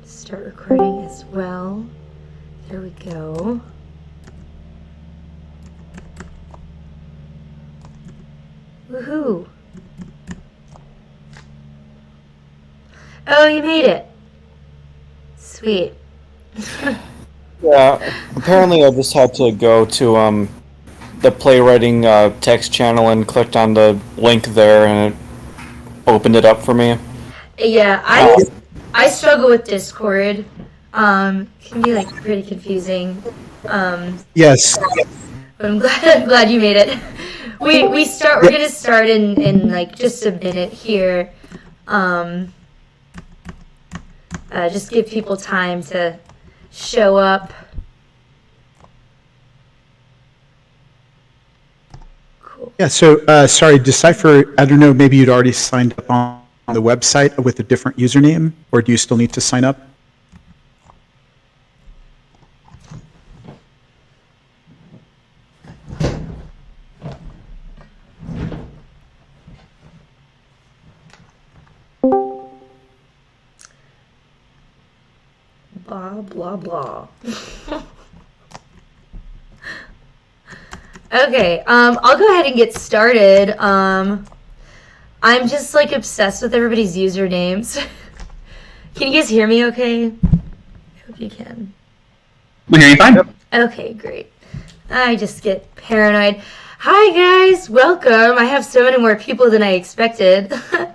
Start recording as well. There we go. Woohoo! Oh, you made it. Sweet. Yeah, apparently I just had to go to the playwriting text channel and clicked on the link there, and it opened it up for me. Yeah, I struggle with Discord. Can be like pretty confusing. Yes. But I'm glad you made it. We're gonna start in like just a minute here. Just give people time to show up. Cool. Yeah, so sorry, Decipher, I don't know, maybe you'd already signed up on the website with a different username, or do you still need to sign up? Blah, blah, blah. Okay, I'll go ahead and get started. I'm just like obsessed with everybody's usernames. Can you guys hear me okay? I hope you can. We hear you fine. Okay, great. I just get paranoid. Hi guys, welcome. I have so many more people than I expected. The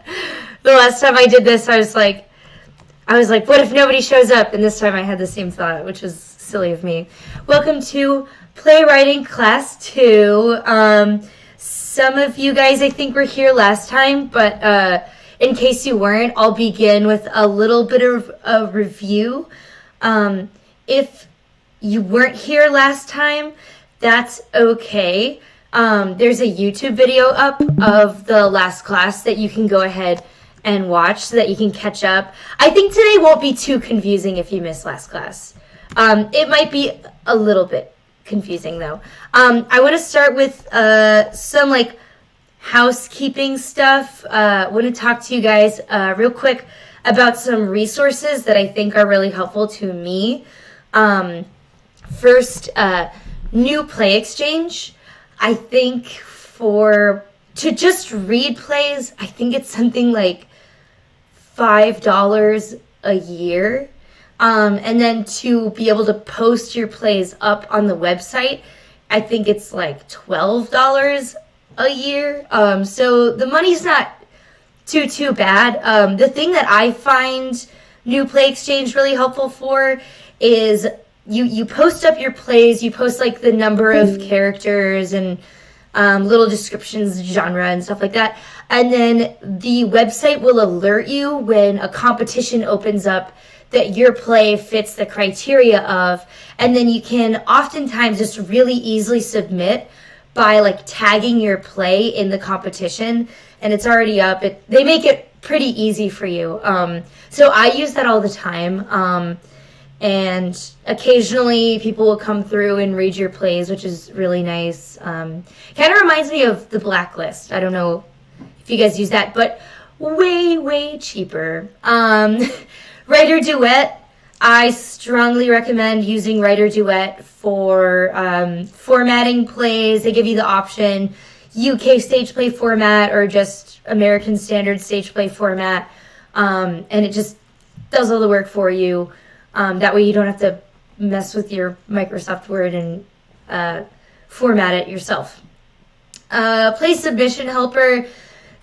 last time I did this, I was like, what if nobody shows up? And this time I had the same thought, which was silly of me. Welcome to Playwriting Class 2. Some of you guys, I think, were here last time, but in case you weren't, I'll begin with a little bit of a review. If you weren't here last time, that's okay. There's a YouTube video up of the last class that you can go ahead and watch so that you can catch up. I think today won't be too confusing if you missed last class. It might be a little bit confusing though. I want to start with some like housekeeping stuff. I want to talk to you guys real quick about some resources that I think are really helpful to me. First, New Play Exchange. I think to just read plays, I think it's something like $5 a year. And then to be able to post your plays up on the website, I think it's like $12 a year. So the money's not too bad. The thing that I find New Play Exchange really helpful for is you post up your plays, you post like the number of characters and little descriptions, genre, and stuff like that. And then the website will alert you when a competition opens up that your play fits the criteria of. And then you can oftentimes just really easily submit by like tagging your play in the competition. And it's already up. They make it pretty easy for you. So I use that all the time. And occasionally people will come through and read your plays, which is really nice. Kind of reminds me of the Blacklist. I don't know if you guys use that, but way cheaper. Writer Duet. I strongly recommend using Writer Duet for formatting plays. They give you the option UK stage play format or just American standard stage play format. And it just does all the work for you. That way you don't have to mess with your Microsoft Word and format it yourself. Play Submission Helper.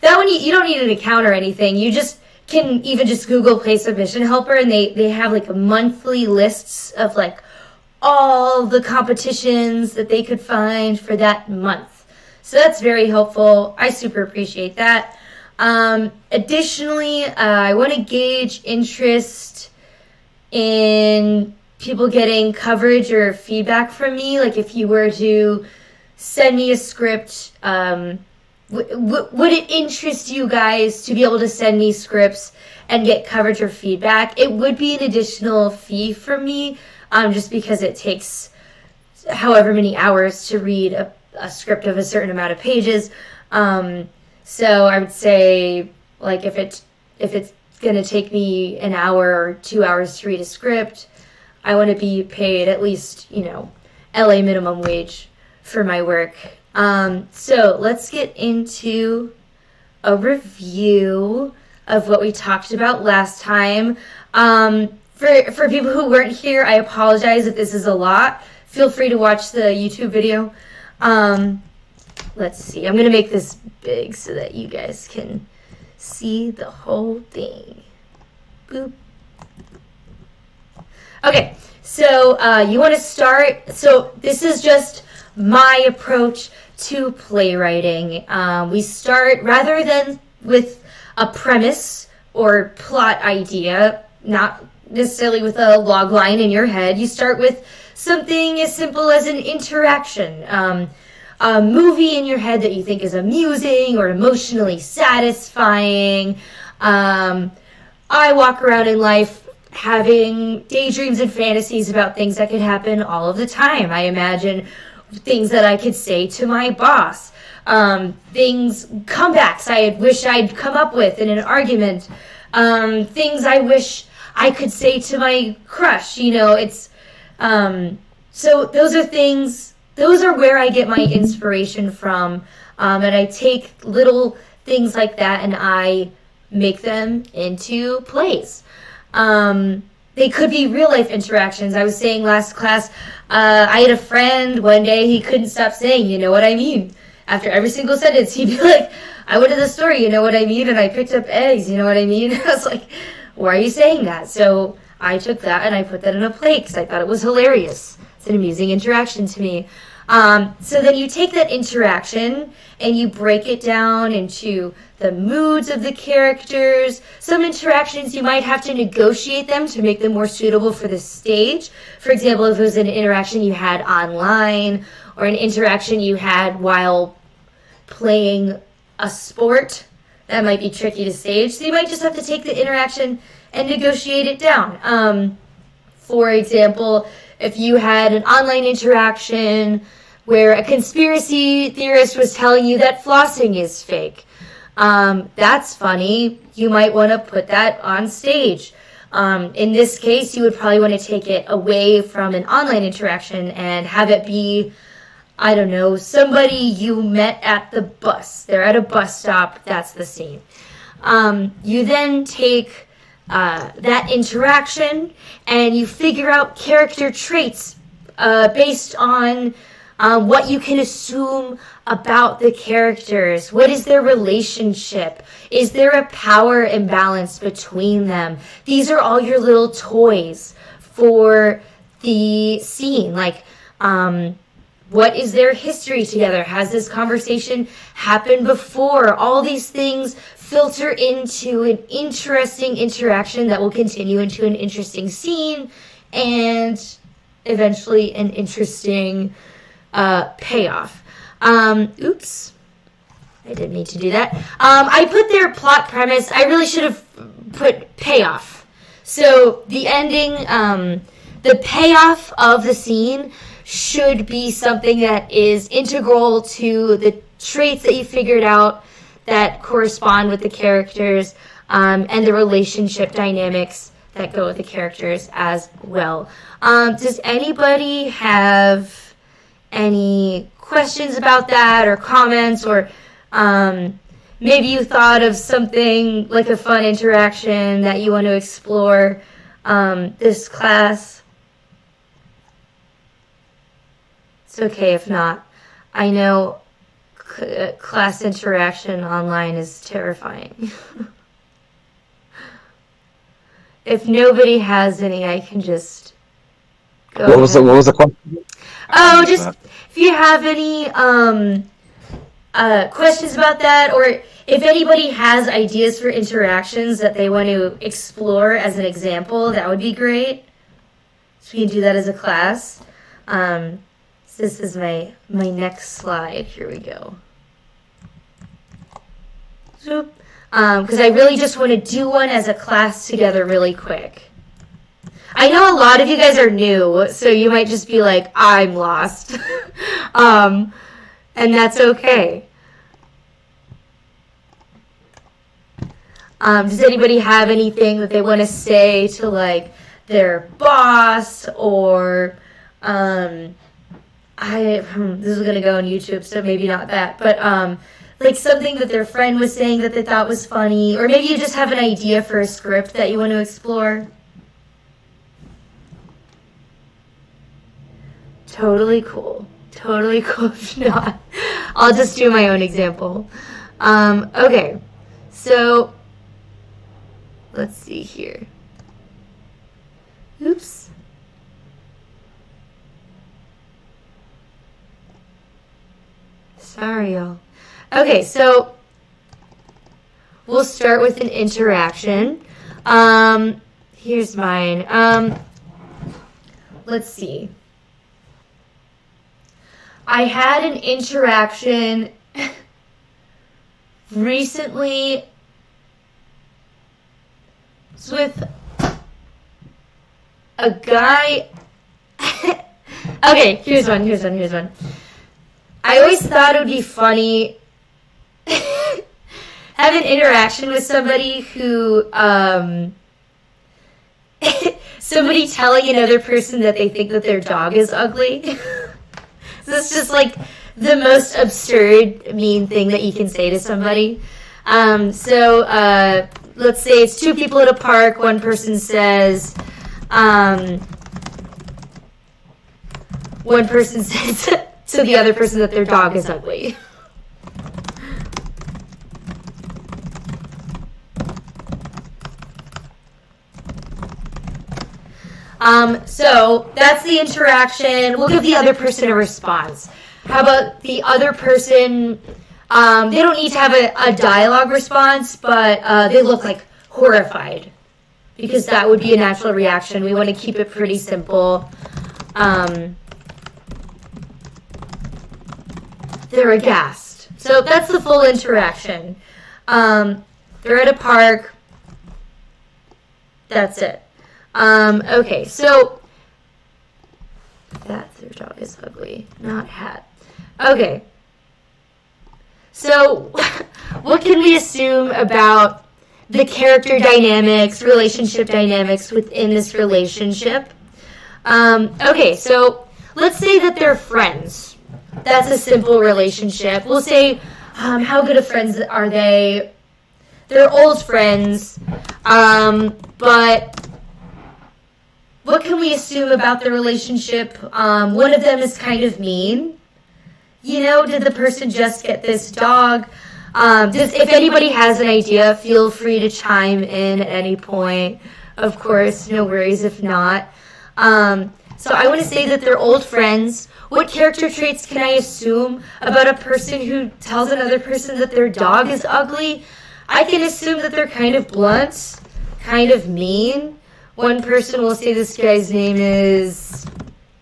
That one you don't need an account or anything. You just can even just Google Play Submission Helper, and they have like monthly lists of like all the competitions that they could find for that month. So that's very helpful. I super appreciate that. Additionally, I want to gauge interest in people getting coverage or feedback from me. Like if you were to send me a script, would it interest you guys to be able to send me scripts and get coverage or feedback? It would be an additional fee for me, just because it takes however many hours to read a script of a certain amount of pages. So I would say, like, if it's going to take me an hour or 2 hours to read a script, I want to be paid at least, LA minimum wage for my work. So let's get into a review of what we talked about last time. For people who weren't here, I apologize if this is a lot. Feel free to watch the YouTube video. Let's see. I'm going to make this big so that you guys can see the whole thing. Boop. Okay, so you want to start. So this is just my approach to playwriting. We start rather than with a premise or plot idea, not necessarily with a log line in your head. You start with something as simple as an interaction, a movie in your head that you think is amusing or emotionally satisfying. I walk around in life having daydreams and fantasies about things that could happen all of the time. I imagine things that I could say to my boss, comebacks I wish I'd come up with in an argument, things I wish I could say to my crush. It's so those are where I get my inspiration from, and I take little things like that and I make them into plays. They could be real life interactions. I was saying last class, I had a friend one day, he couldn't stop saying, you know what I mean? After every single sentence, he'd be like, I went to the store, you know what I mean? And I picked up eggs, you know what I mean? I was like, why are you saying that? So I took that and I put that in a play because I thought it was hilarious. It's an amusing interaction to me. So then you take that interaction and you break it down into the moods of the characters. Some interactions you might have to negotiate them to make them more suitable for the stage. For example, if it was an interaction you had online or an interaction you had while playing a sport, that might be tricky to stage. So you might just have to take the interaction and negotiate it down. For example, if you had an online interaction where a conspiracy theorist was telling you that flossing is fake, that's funny. You might want to put that on stage. In this case, you would probably want to take it away from an online interaction and have it be, I don't know, somebody you met at the bus. They're at a bus stop. That's the scene. You then take that interaction and you figure out character traits based on what you can assume about the characters. What is their relationship? Is there a power imbalance between them? These are all your little toys for the scene. Like, what is their history together? Has this conversation happened before? All these things filter into an interesting interaction that will continue into an interesting scene and eventually an interesting payoff. Oops. I didn't need to do that. I put their plot premise. I really should have put payoff. So the ending, the payoff of the scene should be something that is integral to the traits that you figured out that correspond with the characters, and the relationship dynamics that go with the characters as well. Does anybody have any questions about that or comments, or maybe you thought of something like a fun interaction that you want to explore this class? It's okay if not. I know class interaction online is terrifying. If nobody has any, I can just go. What was the question? Oh, just if you have any questions about that, or if anybody has ideas for interactions that they want to explore as an example, that would be great. So we can do that as a class. So this is my next slide. Here we go. Because I really just want to do one as a class together really quick. I know a lot of you guys are new, so you might just be like, I'm lost. And that's okay. Does anybody have anything that they want to say to like their boss or this is gonna go on YouTube, so maybe not that, but like something that their friend was saying that they thought was funny, or maybe you just have an idea for a script that you want to explore. Totally cool. Totally cool if not. I'll just do my own example. Okay, so let's see here. Oops. Sorry, y'all. Okay, so we'll start with an interaction. Here's mine. Let's see. I had an interaction recently with a guy. Okay, here's one. I always thought it would be funny have an interaction with somebody who somebody telling another person that they think that their dog is ugly. This is just like the most absurd, mean thing that you can say to somebody. So let's say it's two people at a park. One person says to the other person that their dog is ugly. So that's the interaction. We'll give the other person a response. How about the other person, they don't need to have a dialogue response, but they look like horrified, because that would be a natural reaction. We want to keep it pretty simple. They're aghast. So that's the full interaction. They're at a park. That's it. Okay, so that their dog is ugly, not hat. Okay, so what can we assume about the character dynamics, relationship dynamics within this relationship? Okay, so let's say that they're friends. That's a simple relationship. We'll say, how good of friends are they? They're old friends, but what can we assume about the relationship? One of them is kind of mean. You know, did the person just get this dog? If anybody has an idea, feel free to chime in at any point. Of course, no worries if not. So I want to say that they're old friends. What character traits can I assume about a person who tells another person that their dog is ugly? I can assume that they're kind of blunt, kind of mean. One person will say this guy's name is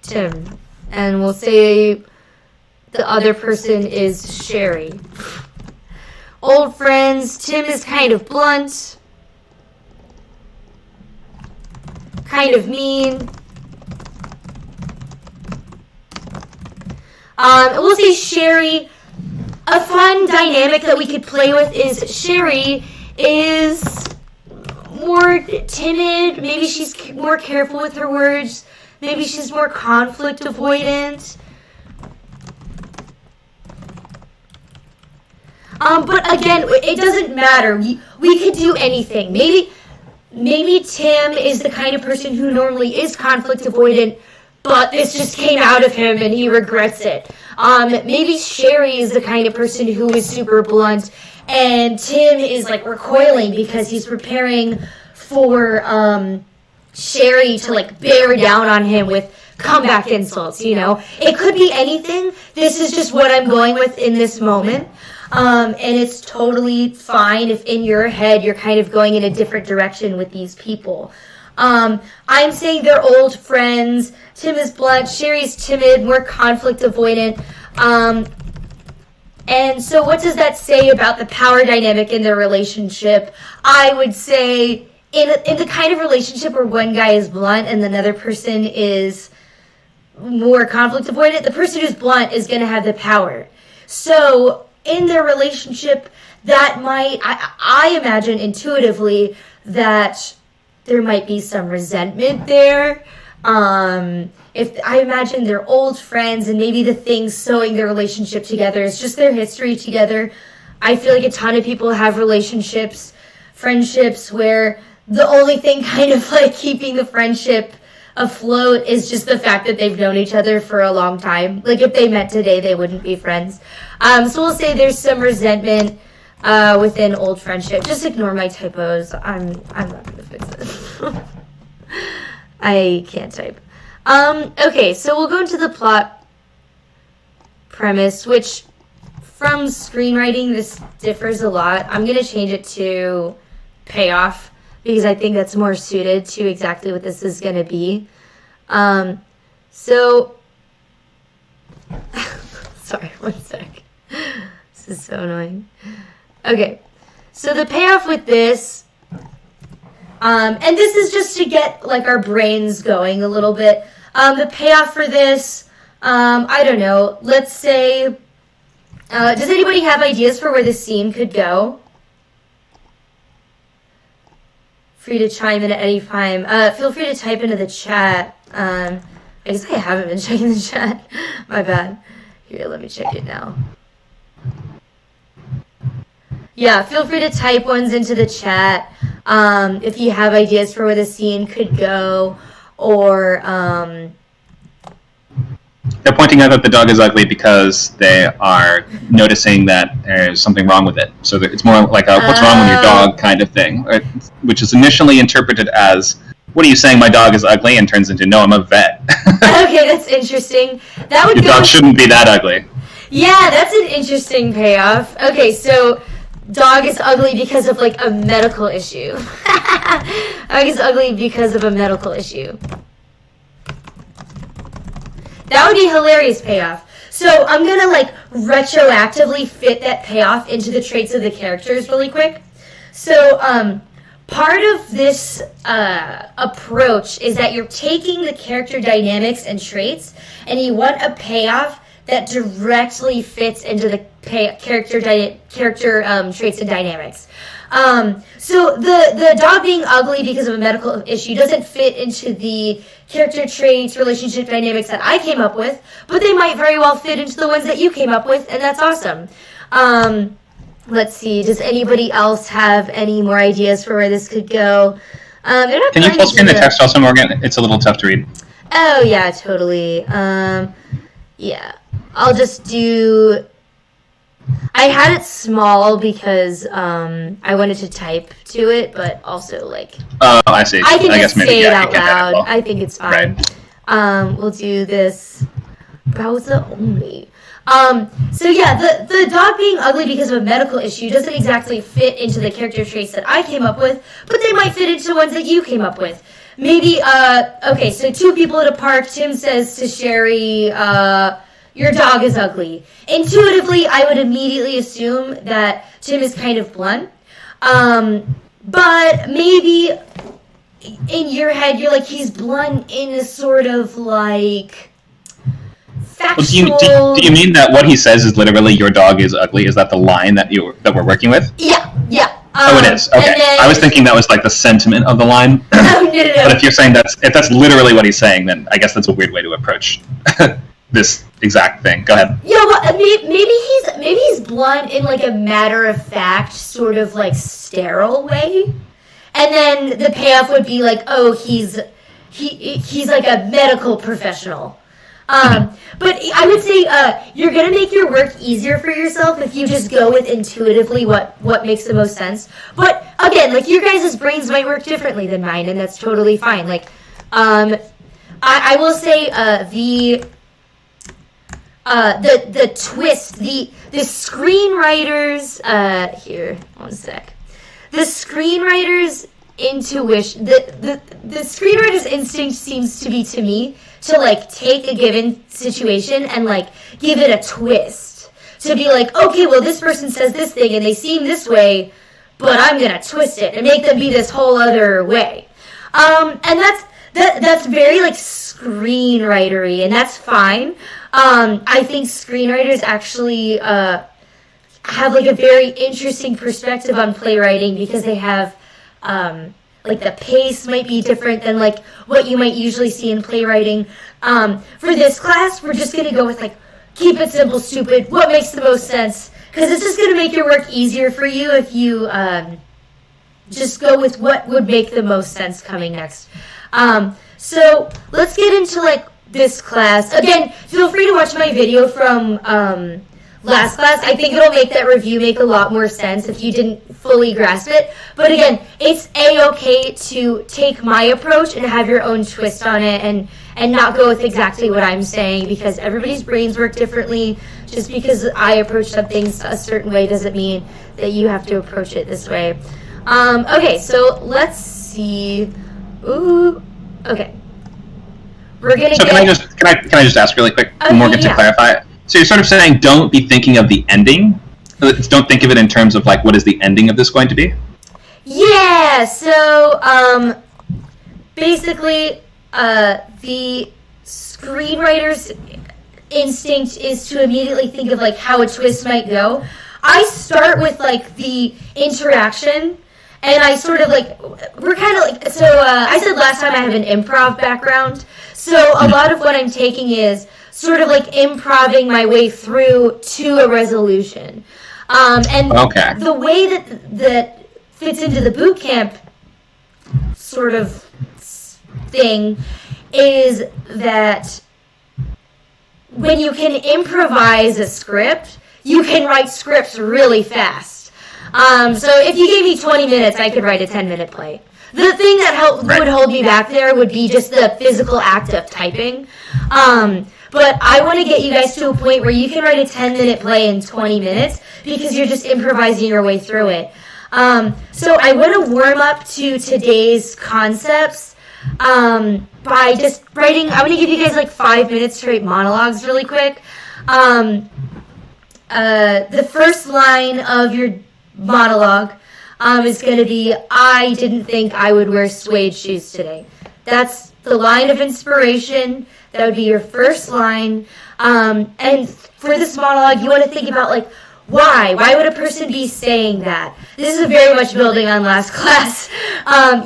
Tim, and we'll say the other person is Sherry. Old friends, Tim is kind of blunt, kind of mean. We'll say Sherry. A fun dynamic that we could play with is Sherry is more timid. Maybe she's more careful with her words. Maybe she's more conflict avoidant. But again, it doesn't matter. We could do anything. Maybe Tim is the kind of person who normally is conflict avoidant, but this just came out of him and he regrets it. Maybe Sherry is the kind of person who is super blunt, and Tim is like recoiling because he's preparing for Sherry to like bear down on him with comeback insults, you know? It could be anything. This is just what I'm going with in this moment. And it's totally fine if in your head you're kind of going in a different direction with these people. I'm saying they're old friends. Tim is blunt. Sherry's timid, more conflict avoidant. And so what does that say about the power dynamic in their relationship? I would say in the kind of relationship where one guy is blunt and another person is more conflict avoidant, the person who's blunt is going to have the power. So in their relationship, that might, I imagine intuitively that there might be some resentment there. If I imagine they're old friends and maybe the thing sewing their relationship together is just their history together. I feel like a ton of people have friendships where the only thing kind of like keeping the friendship afloat is just the fact that they've known each other for a long time. Like if they met today, they wouldn't be friends. So we'll say there's some resentment within old friendship. Just ignore my typos. I'm not gonna fix it. I can't type. Okay, so we'll go into the plot premise, which from screenwriting, this differs a lot. I'm going to change it to payoff because I think that's more suited to exactly what this is going to be. So, sorry, one sec. This is so annoying. Okay, so the payoff with this, and this is just to get like our brains going a little bit. The payoff for this, I don't know, let's say, does anybody have ideas for where the scene could go? Free to chime in at any time. Feel free to type into the chat. I guess I haven't been checking the chat. My bad. Here, let me check it now. Yeah, feel free to type ones into the chat if you have ideas for where the scene could go, or They're pointing out that the dog is ugly because they are noticing that there's something wrong with it. So that it's more like a "what's wrong with your dog" kind of thing, which is initially interpreted as "what are you saying, my dog is ugly?" and turns into "no, I'm a vet." Okay, that's interesting. That would Your dog shouldn't be that ugly. Yeah, that's an interesting payoff. Okay, so dog is ugly because of like a medical issue. Dog is ugly because of a medical issue. That would be a hilarious payoff. So I'm gonna like retroactively fit that payoff into the traits of the characters really quick. So part of this approach is that you're taking the character dynamics and traits, and you want a payoff that directly fits into the character traits and dynamics. So the dog being ugly because of a medical issue doesn't fit into the character traits, relationship dynamics that I came up with, but they might very well fit into the ones that you came up with, and that's awesome. Let's see, does anybody else have any more ideas for where this could go? Can you full screen the text also, Morgan? It's a little tough to read. Oh, yeah, totally. Yeah, I'll just do... I had it small because I wanted to type to it, but also like... Oh, I see. I can I just guess maybe, say it yeah, out loud. I think it's fine. Right. We'll do this browser only. So yeah, the dog being ugly because of a medical issue doesn't exactly fit into the character traits that I came up with, but they might fit into ones that you came up with. Maybe, okay, so two people at a park, Tim says to Sherry, your dog is ugly. Intuitively, I would immediately assume that Tim is kind of blunt. But maybe in your head, you're like, he's blunt in a sort of like factual... Well, do you mean that what he says is literally "your dog is ugly"? Is that the line that we're working with? Yeah. Oh, it is. Okay. Then, I was thinking that was like the sentiment of the line. No. But if you're saying if that's literally what he's saying, then I guess that's a weird way to approach this exact thing. Go ahead. Yeah, well, maybe he's blunt in like a matter of fact, sort of like sterile way, and then the payoff would be like, oh, he's like a medical professional. But I would say you're gonna make your work easier for yourself if you just go with intuitively what makes the most sense. But again, like your guys' brains might work differently than mine, and that's totally fine. Like, I will say the twist, the screenwriters, here, one sec. The screenwriters' intuition, the screenwriter's instinct seems to be, to me, to like take a given situation and like give it a twist. To be like, okay, well this person says this thing and they seem this way, but I'm gonna twist it and make them be this whole other way. And that's very like screenwritery, and that's fine. I think screenwriters actually have like a very interesting perspective on playwriting because they have like the pace might be different than like what you might usually see in playwriting. For this class, we're just going to go with like keep it simple, stupid, what makes the most sense, because it's just going to make your work easier for you if you just go with what would make the most sense coming next. So let's get into like this class. Again, feel free to watch my video from last class. I think it'll make that review make a lot more sense if you didn't fully grasp it. But again, it's a-okay to take my approach and have your own twist on it and not go with exactly what I'm saying, because everybody's brains work differently. Just because I approach something a certain way doesn't mean that you have to approach it this way. Okay, so let's see. Ooh, okay. We're gonna so get... can I just ask really quick, Morgan, to yeah. clarify? So you're sort of saying don't be thinking of the ending? Don't think of it in terms of like what is the ending of this going to be? Yeah, so basically the screenwriter's instinct is to immediately think of like how a twist might go. I start with like the interaction, and I sort of like, we're kind of like, so I said last time I have an improv background, so a lot of what I'm taking is sort of like improving my way through to a resolution. And Okay. the way that fits into the boot camp sort of thing is that when you can improvise a script, you can write scripts really fast. So if you gave me 20 minutes, I could write a 10-minute play. The thing that would hold me back there would be just the physical act of typing. But I want to get you guys to a point where you can write a 10-minute play in 20 minutes because you're just improvising your way through it. So I want to warm up to today's concepts by just writing. I'm going to give you guys like 5 minutes to write monologues really quick. The first line of your monologue is going to be, I didn't think I would wear suede shoes today. That's the line of inspiration. That would be your first line. And for this monologue, you want to think about, like, why? Why would a person be saying that? This is very much building on last class.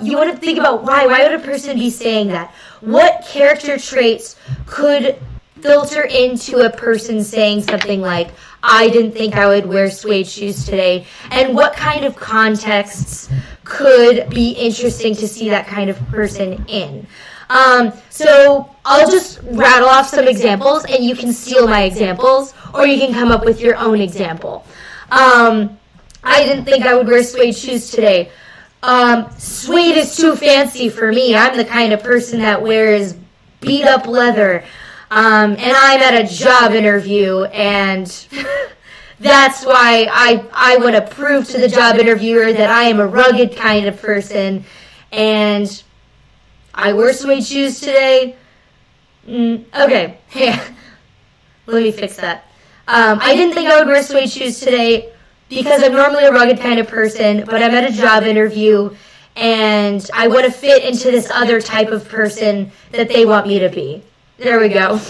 You want to think about why. Why would a person be saying that? What character traits could filter into a person saying something like, I didn't think I would wear suede shoes today? And what kind of contexts could be interesting to see that kind of person in? So I'll just rattle off some examples, and you can steal my examples, or you can come up with your own example. I didn't think I would wear suede shoes today. Suede is too fancy for me. I'm the kind of person that wears beat up leather. And I'm at a job interview, and that's why I want to prove to the job interviewer that I am a rugged kind of person, and I wear suede shoes today. Okay, yeah. Let me fix that. I didn't think I would wear suede shoes today because I'm normally a rugged kind of person, but I'm at a job interview, and I want to fit into this other type of person that they want me to be. There we go.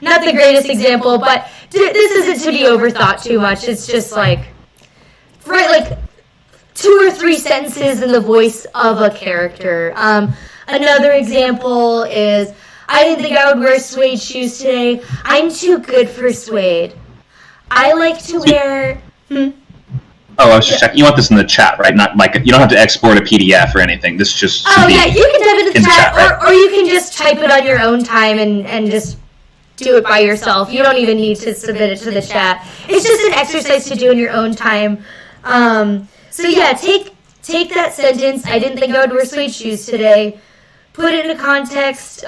Not the greatest example, but this isn't to be overthought too much. It's just like, write like 2 or 3 sentences in the voice of a character. Another example is, I didn't think I would wear suede shoes today. I'm too good for suede. I like to wear... Oh, I was just checking. You want this in the chat, right? Not like you don't have to export a PDF or anything. This just Oh yeah, you can type it in the chat, right? or you can just type it on your own time and just do it by yourself. You don't even need to submit it to the chat. It's just an exercise to do in your own time. So yeah, take that sentence. I didn't think I would wear suede shoes today. Put it in a context.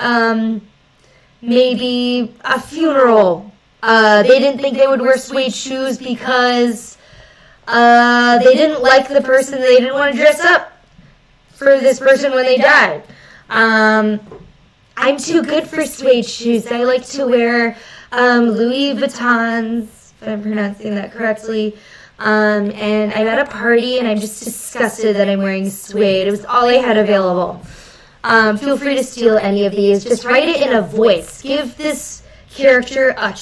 Maybe a funeral. They didn't think they would wear suede shoes because they didn't like the person. They didn't want to dress up for this person when they died. I'm too good for suede shoes. I like to wear Louis Vuittons, if I'm pronouncing that correctly. And I'm at a party, and I'm just disgusted that I'm wearing suede. It was all I had available. Feel free to steal any of these. Just write it in a voice. Give this character a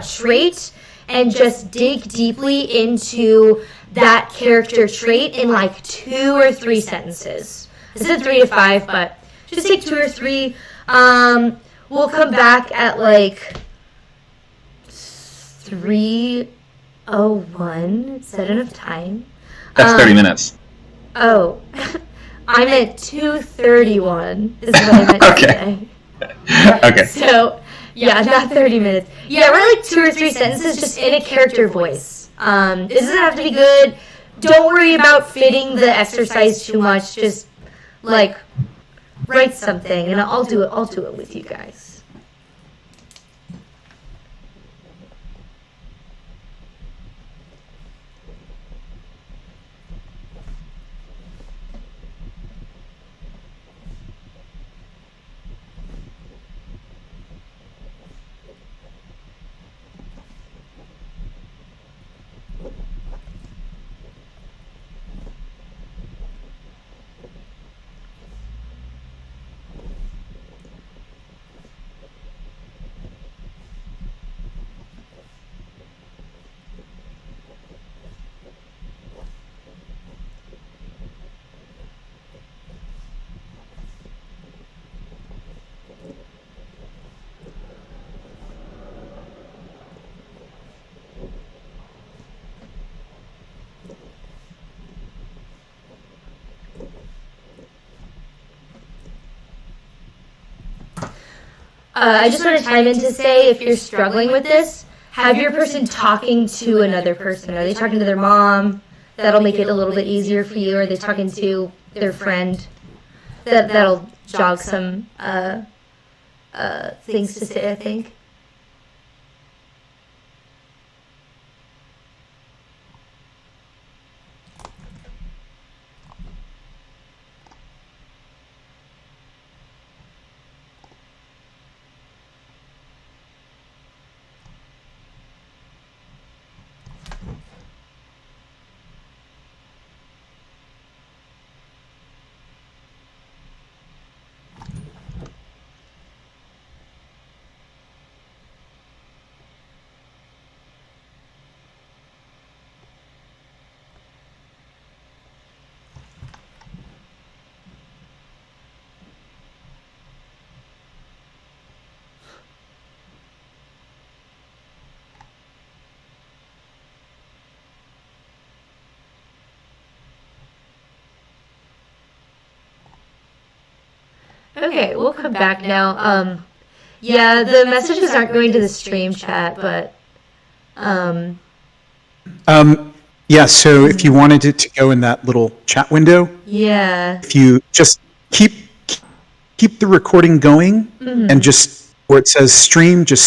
trait and just dig deeply into that character trait in like 2 or 3 sentences. I said 3 to 5, but just take 2 or 3. We'll come back at like 3:01. Is that enough time? That's 30 minutes. Oh, I'm at 2:31 is what I meant to say. Okay. So, yeah, not 30 minutes. Yeah, write like 2 or 3 sentences just in a character voice. It doesn't have to be good. Don't worry about fitting the exercise too much. Just, like, write something, and I'll do it with you guys. I just want to chime in to say, if you're struggling with this, have your person talking to another person. Are they talking to their mom? That'll make it a little bit easier for you. Are they talking to their friend? That'll jog some things to say, I think. Okay, we'll come back now. Yeah, the messages aren't going to the stream chat, but Yeah, so if you wanted it to go in that little chat window, yeah. if you just keep the recording going and just where it says stream, just